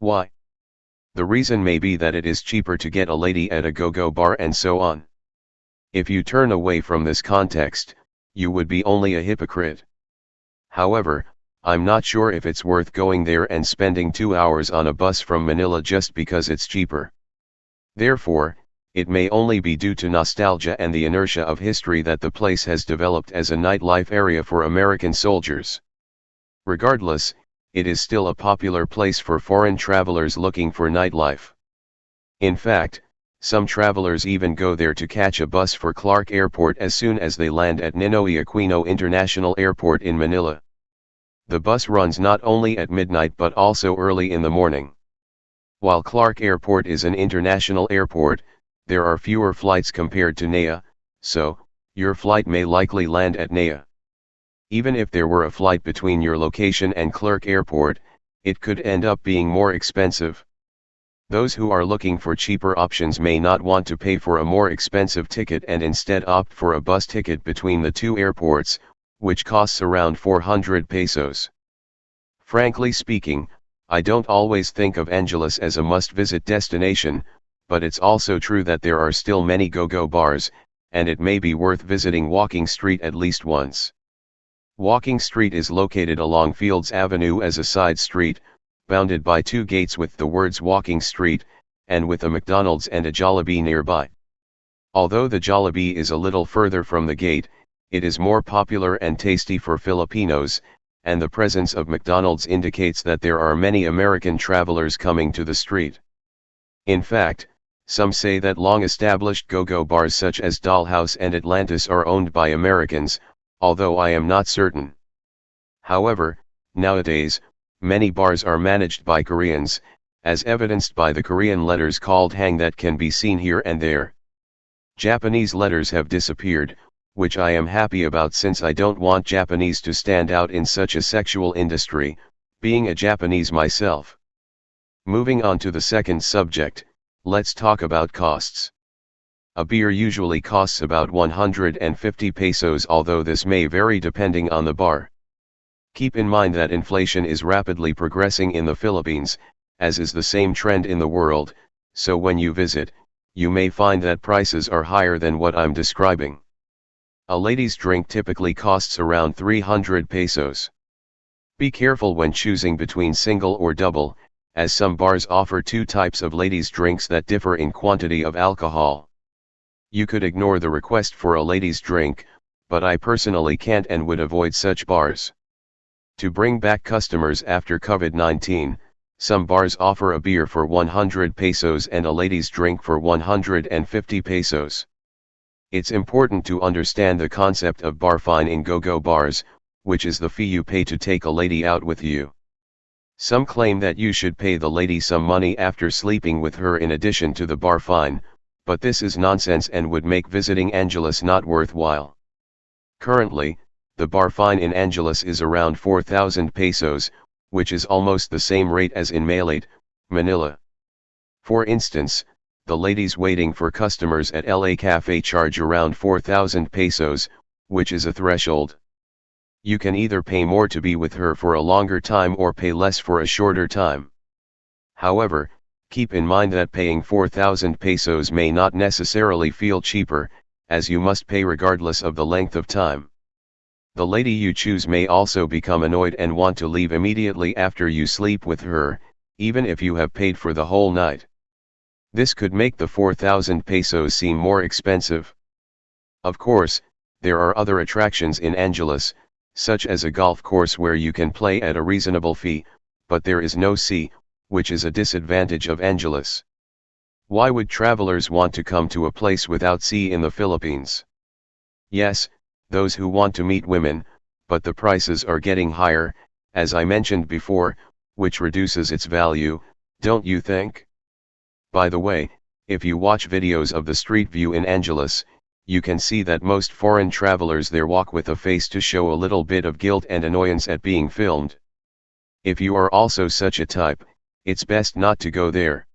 Why? The reason may be that it is cheaper to get a lady at a go-go bar and so on. If you turn away from this context, you would be only a hypocrite. However, I'm not sure if it's worth going there and spending 2 hours on a bus from Manila just because it's cheaper. Therefore, it may only be due to nostalgia and the inertia of history that the place has developed as a nightlife area for American soldiers. Regardless, it is still a popular place for foreign travelers looking for nightlife. In fact, some travelers even go there to catch a bus for Clark Airport as soon as they land at Ninoy Aquino International Airport in Manila. The bus runs not only at midnight but also early in the morning. While Clark Airport is an international airport, there are fewer flights compared to NAIA, so, your flight may likely land at NAIA. Even if there were a flight between your location and Clark Airport, it could end up being more expensive. Those who are looking for cheaper options may not want to pay for a more expensive ticket and instead opt for a bus ticket between the two airports, which costs around 400 pesos. Frankly speaking, I don't always think of Angeles as a must-visit destination, but it's also true that there are still many go-go bars, and it may be worth visiting Walking Street at least once. Walking Street is located along Fields Avenue as a side street, bounded by two gates with the words Walking Street, and with a McDonald's and a Jollibee nearby. Although the Jollibee is a little further from the gate, it is more popular and tasty for Filipinos, and the presence of McDonald's indicates that there are many American travelers coming to the street. In fact, some say that long-established go-go bars such as Dollhouse and Atlantis are owned by Americans, although I am not certain. However, nowadays, many bars are managed by Koreans, as evidenced by the Korean letters called hang that can be seen here and there. Japanese letters have disappeared, which I am happy about since I don't want Japanese to stand out in such a sexual industry, being a Japanese myself. Moving on to the second subject, let's talk about costs. A beer usually costs about 150 pesos, although this may vary depending on the bar. Keep in mind that inflation is rapidly progressing in the Philippines, as is the same trend in the world, so when you visit, you may find that prices are higher than what I'm describing. A lady's drink typically costs around 300 pesos. Be careful when choosing between single or double, as some bars offer two types of ladies' drinks that differ in quantity of alcohol. You could ignore the request for a lady's drink, but I personally can't and would avoid such bars. To bring back customers after COVID-19, some bars offer a beer for 100 pesos and a lady's drink for 150 pesos. It's important to understand the concept of bar fine in go-go bars, which is the fee you pay to take a lady out with you. Some claim that you should pay the lady some money after sleeping with her in addition to the bar fine, but this is nonsense and would make visiting Angeles not worthwhile. Currently, the bar fine in Angeles is around 4,000 pesos, which is almost the same rate as in Malate, Manila. For instance, the ladies waiting for customers at LA Cafe charge around 4,000 pesos, which is a threshold. You can either pay more to be with her for a longer time or pay less for a shorter time. However, keep in mind that paying 4,000 pesos may not necessarily feel cheaper, as you must pay regardless of the length of time. The lady you choose may also become annoyed and want to leave immediately after you sleep with her, even if you have paid for the whole night. This could make the 4,000 pesos seem more expensive. Of course, there are other attractions in Angeles, such as a golf course where you can play at a reasonable fee, but there is no sea, which is a disadvantage of Angeles. Why would travelers want to come to a place without sea in the Philippines? Yes, those who want to meet women, but the prices are getting higher, as I mentioned before, which reduces its value, don't you think? By the way, if you watch videos of the street view in Angeles, you can see that most foreign travelers there walk with a face to show a little bit of guilt and annoyance at being filmed. If you are also such a type, it's best not to go there.